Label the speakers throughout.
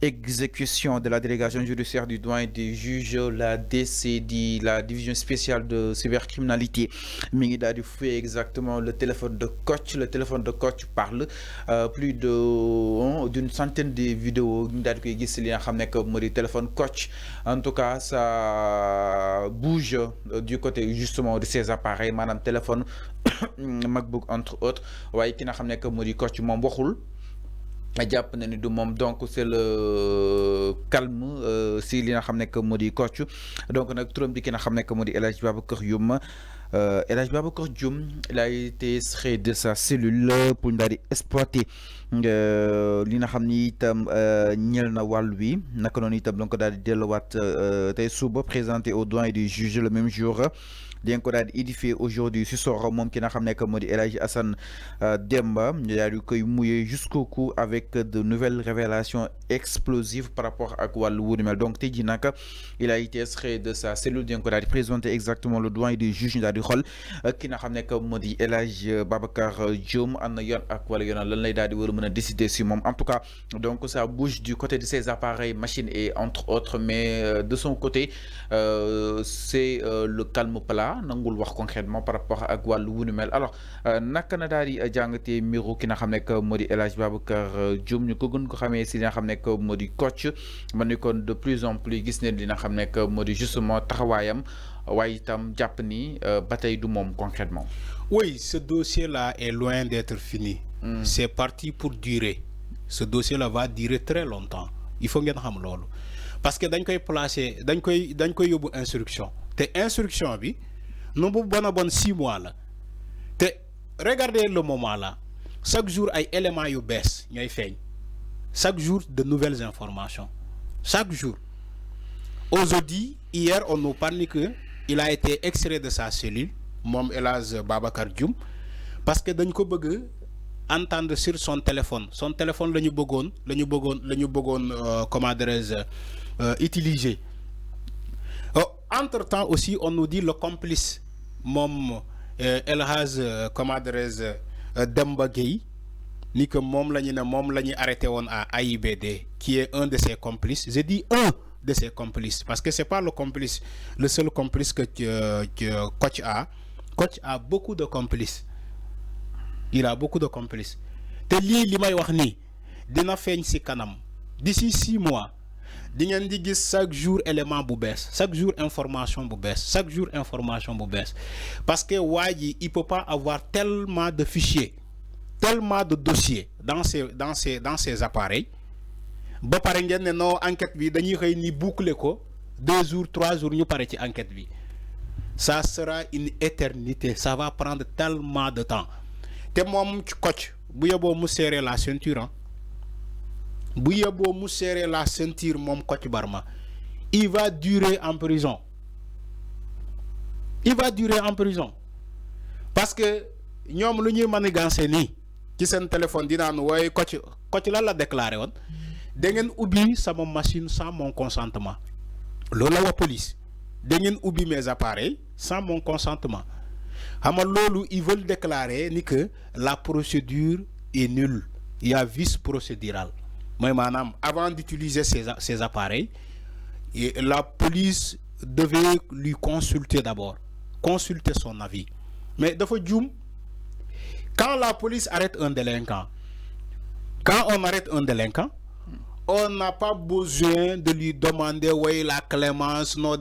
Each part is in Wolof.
Speaker 1: exécution de la délégation judiciaire du doyen des juges, la DCD, la division spéciale de cybercriminalité, mi ngi daal di fouiller exactement le téléphone de Kocc. Le téléphone de Kocc parle plus d'une centaine de vidéos ñu daal di koy gis li nga xam ne que moo di téléphone Kocc. En tout cas ça bouge du côté justement de ces appareils maanaam téléphone MacBook entre autres waaye ki nga xam ne que moo di Kocc moom waxul. jàpp na ni du moom donc c'est le calme si li nga xam ne que moo di Kocc donc nag turam di ki nga xam ne que moo di El Hadj Babacar Dioum El Hadj Babacar Dioum il a été extrait de sa cellule pour ñu daal di exploiter li nga xam ni itam ñeel na wàll wi naka noonu itam donc daal di delluwaat tey suba présenté au doyen du juge le même jour. di ko daal di édifié aujourd'hui si soor moom ki nga xam ne que moo di El Hadji Assane Demba ñu daal di koy mouillé jusqu'au cou avec de nouvelles révélations explosives par rapport ak wàllu wu ni mel donc tey jii nag il a été extrait de sa cellule di ko daal di présenter exactement le doyen des juges ñu daal di xool ki nga xam ne que moo di El Hadji Babacar Dioum am na yoon ak wala yoonal lan lay daal di war a mën a décider si moom en tout cas donc ça bouge du côté de ses appareils machines et entre autres mais de son côté c'est le calme plat. nangul wax concrètement par rapport ak wàllu wu nu mel alors naka na daal di jàngatee mbiru ki nga xam ne que moo di El Hadj Babacar Dioum ñu ko gën ko xamee si li nga xam ne que moo di Kocc man ni kon de plus en plus gis neen li nga xam ne que moo di justement taxawaayam waaye itam jàpp ni ba tey du moom concrètement.
Speaker 2: Oui, ce dossier-là est loin d'être fini. C'est parti pour durer. Ce dossier-là va durer très longtemps. Il faut ngeen xam loolu parce que dañ koy placer dañ koy yóbbu instruction te instruction bi. Nous avons bon 6 mois là. Regardez le moment là. Chaque jour, il y a des éléments qui baissent. Chaque jour, de nouvelles informations. Chaque jour. Aujourd'hui, hier, on nous parle qu'il a été extrait de sa cellule, Mom Elaz Babacar Dioum, parce que nous avons entendre sur son téléphone. Son téléphone, nous avons comment dirais-je, utiliser. Entre-temps aussi, on nous dit le complice, Mom Elhaz, comment dirais-je, Demba Gueye, ni que Mom l'ani arrêté à AIBD, qui est un de ses complices. J'ai dit un de ses complices, parce que c'est pas le complice, le seul complice que Kocc a. Kocc a beaucoup de complices. Il a beaucoup de complices. Te li may wax ni, dina feñ ci kanam. D'ici 6 mois. Di ngeen di gis chaque jour élément bu bees chaque jour information bu bees chaque jour information bu bees parce que waa ji il peut pas avoir tellement de fichiers tellement de dossiers dans ces appareils ba pare ngeen ne non enquête bi dañuy xëy ni boucler ko 2 jours 3 jours ñu pare ci enquête bi ça sera une éternité ça va prendre tellement de temps te moom ci Kocc bu yeboo mu serrer la ceinture bu yeboo mu serrer la ceinture moom Kocc Barma il va durer en prison parce que ñoom lu ñuy manigancé nii ci seen téléphone dinaa nu wooye Kocc lan la déclaré woon da ngeen ubbi sama machine sans mon consentement loolu la wa police da ngeen ubbi mes appareils sans mon consentement xam nga loolu ils veulent déclarer ni que la procédure est nulle il y a vice procédural. Mais madame, avant d'utiliser ces appareils, la police devait lui consulter d'abord, consulter son avis. Mais de fait, quand la police arrête un délinquant, on n'a pas besoin de lui demander oui, la clémence, non,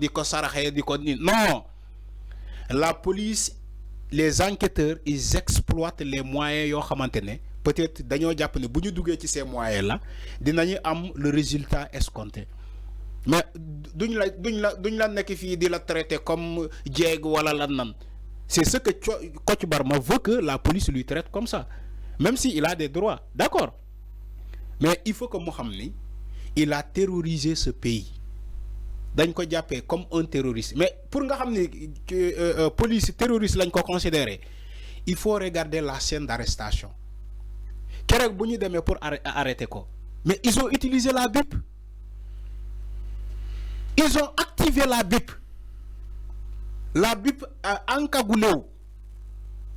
Speaker 2: non. La police, les enquêteurs, ils exploitent les moyens peut-être dañoo jàpp ne bu ñu duggee ci ces moyens là dinañu am le résultat escompté mais duñ la nekk fii di la traiter comme jéeg wala lan nan c'est ce que Kocc Barma veut que la police lui traite comme ça même si il a des droits d'accord mais il faut que mu xam ni il a terrorisé ce pays dañ ko jàppee comme un terroriste mais pour nga xam ni police terroriste lañ ko considérer il faut regarder la scène d'arrestation. Keroog bu ñu demee pour arrêter ko mais ils ont utilisé la BIP ils ont activé la BIP encagoulé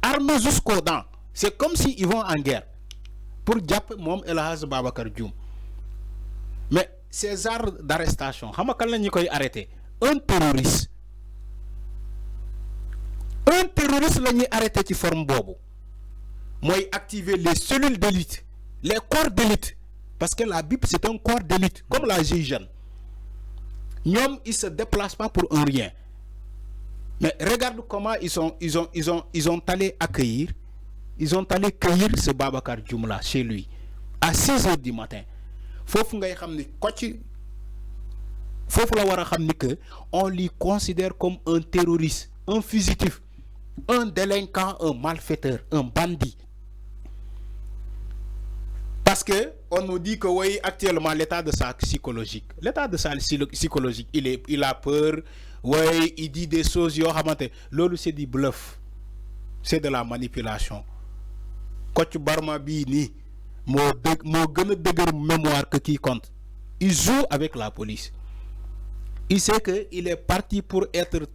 Speaker 2: armé jusqu'aux dents c'est comme si ils vont en guerre pour jàpp moom El Hadj Babacar Dioum mais ces arts d'arrestation xam nga kan la ñu koy arrêté un terroriste la ñuy arrêté ci forme boobu mooy activer les cellules d'élite les corps d'élite parce que la BIP c'est un corps d'élite comme la GIGN ñoom ils se déplacent pas pour un rien mais regarde comment ils ont allé accueillir cueillir ce Babacar Dioum là chez lui à 6 heures du matin foofu ngay xam ni Kocc foofu la war a xam ni que on lui considère comme un terroriste un fugitif un délinquant un malfaiteur un bandit parce que on nous dit que oui actuellement l'état de sa psychologique il a peur oui il dit des choses yoo xamante loolu c'est du bluff c'est de la manipulation Kocc Barma bii nii moo gën a dëgër mémoire que quiconque il joue avec la police il sait que il est parti pour être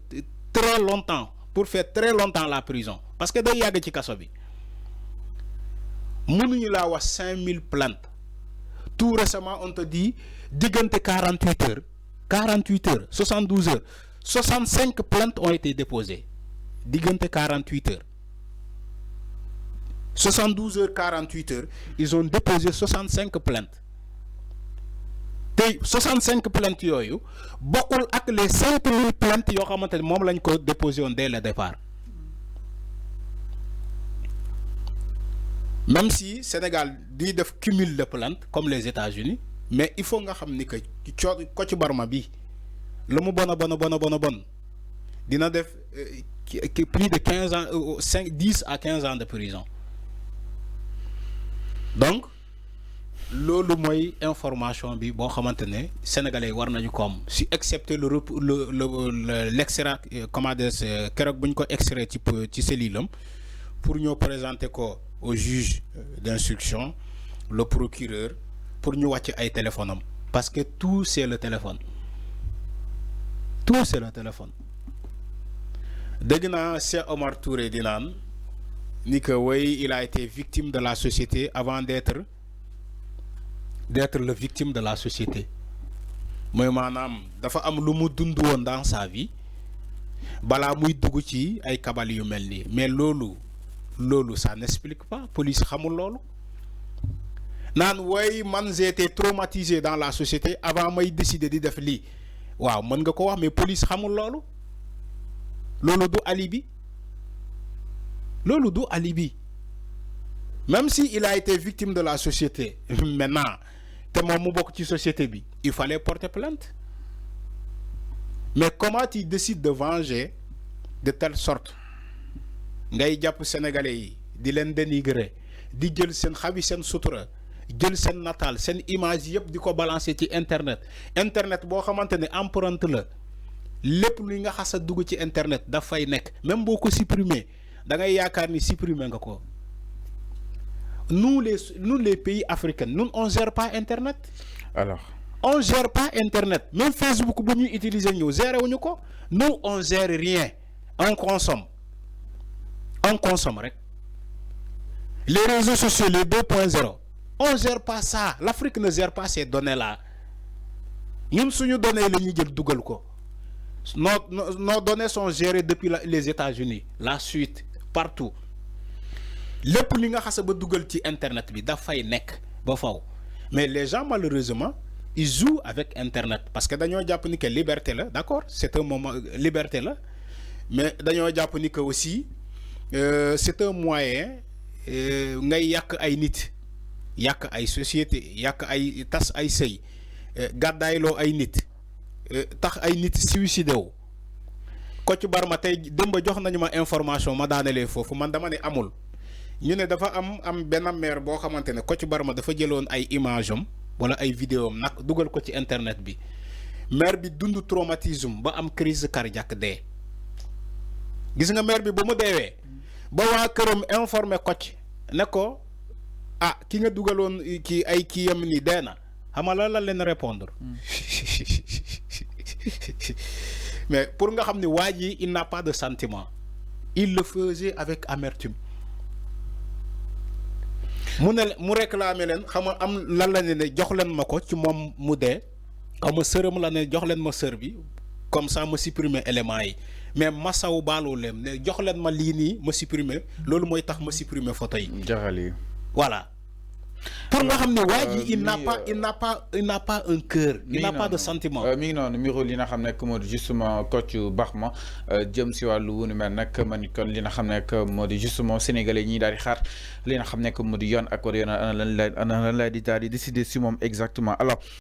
Speaker 2: très longtemps pour faire très longtemps la prison parce que day yàgg ci kaso bi mënuñu laa wax 5000 plaintes tout récemment on te dit diggante 48 heures 72 heures 65 plaintes ont été déposées diggante 48 heures 72 heures 48 heures ils ont déposé 65 plaintes te 65 plaintes yooyu bokkul ak les 5000 plaintes yoo xamante ne moom lañ ko déposé woon dès le départ même si Sénégal di def cumul de plaintes comme les États-Unis mais il faut nga xam ni que Kocc Barma bi lu mu bon dina def plus de 15 ans 10 à 15 ans de prison donc loolu mooy information bi boo xamante ne sénégalais war nañu ko am si excepté l'extrait comment dire keroog bu ñu ko extrait ci cellule am pour ñoo présenter ko au juge d'instruction le procureur pour ñu wàcc ay téléphone am parce que tout c'est le téléphone dégg naa Cheikh Omar Touré di naan ni que oui il a été victime de la société avant d'être le victime de la société mooy maanaam dafa am lu mu dund woon dans sa vie balaa muy dugg ci ay kabal yu mel nii mais loolu ça n'explique pas police xamul loolu naan way man j'ai été traumatisé dans la société avant may décider di def lii waaw mën nga ko wax mais police xamul loolu du alibi même si il a été victime de la société maintenant te moom mu bokk ci société bi il fallait porter plainte mais comment tu décides de venger de telle sorte ngay jàpp sénégalais yi di leen dénigrer di jël seen xawi seen sutura jël seen nataal seen image yëpp di ko balancer ci internet boo xamante ne empreinte la lépp luy nga xas a dugg ci internet dafay nekk même boo ko supprimer da ngay yaakaar ni supprimer nga ko. Nous les pays africains, nous on gère pas internet.
Speaker 1: Alors,
Speaker 2: on gère pas internet. Même Facebook bu ñuy utiliser ñu gérer wuñu ko. Nous on gère rien. On consomme rek. Les réseaux sociaux les 2.0. On gère pas ça. L'Afrique ne gère pas ces données là. Ñun suñu données la ñuy jël dugal ko. Nos données sont gérées depuis les États-Unis, la Suisse, partout. lépp li nga xasa ba dugal ci internet bi dafay nekk ba faw mais les gens malheureusement ils jouent avec internet parce que dañoo jàpp ni que liberté la d'accord c'est un moment liberté la mais dañoo jàpp ni que aussi c'est un moyen ngay yàq ay nit yàq ay société yàq ay tas ay sëy gàddaayloo ay nit tax ay nit suicidé wu Kocc Barma tey démb jox nañu ma information ma daanelee foofu man dama ne amul ñu ne dafa am benn maire boo xamante ne Kocc Barma dafa jëloon ay image am wala ay vidéo am nag dugal ko ci internet bi maire bi dund traumatisme ba am crise cardiaque dee gis nga maire bi ba mu deewee ba waa këram informé Kocc ne ko ah ki nga dugaloon ki ay kii yam ni dee na xam nga la leen répondre mais pour nga xam ne waa ji il n'a pas de sentiment il le faisait avec amertume. mu réclamer leen xam nga am lan la ne jox leen ma ko ci moom mu dee xam nga sërëm la ne jox leen ma sër bi comme ça ma supprimer éléments yi mais masawu baaloo leen ne jox leen ma lii nii ma supprimer loolu mooy tax ma supprimer photo yi.
Speaker 1: jaxal
Speaker 2: voilà. pour nga xam ne waa ji il n'a pas un cœur. il n'a pas de sentiment.
Speaker 1: mi ngi noonu miro li nga xam ne moo di justement Kocc Barma jëm si wàllu wunu mel nag man kon li nga xam ne moo di justement sénégalais ñi daal di xaar li nga xam ne moo di yoon ak war yoon ana lan lay di daal di décider si moom exactement alors.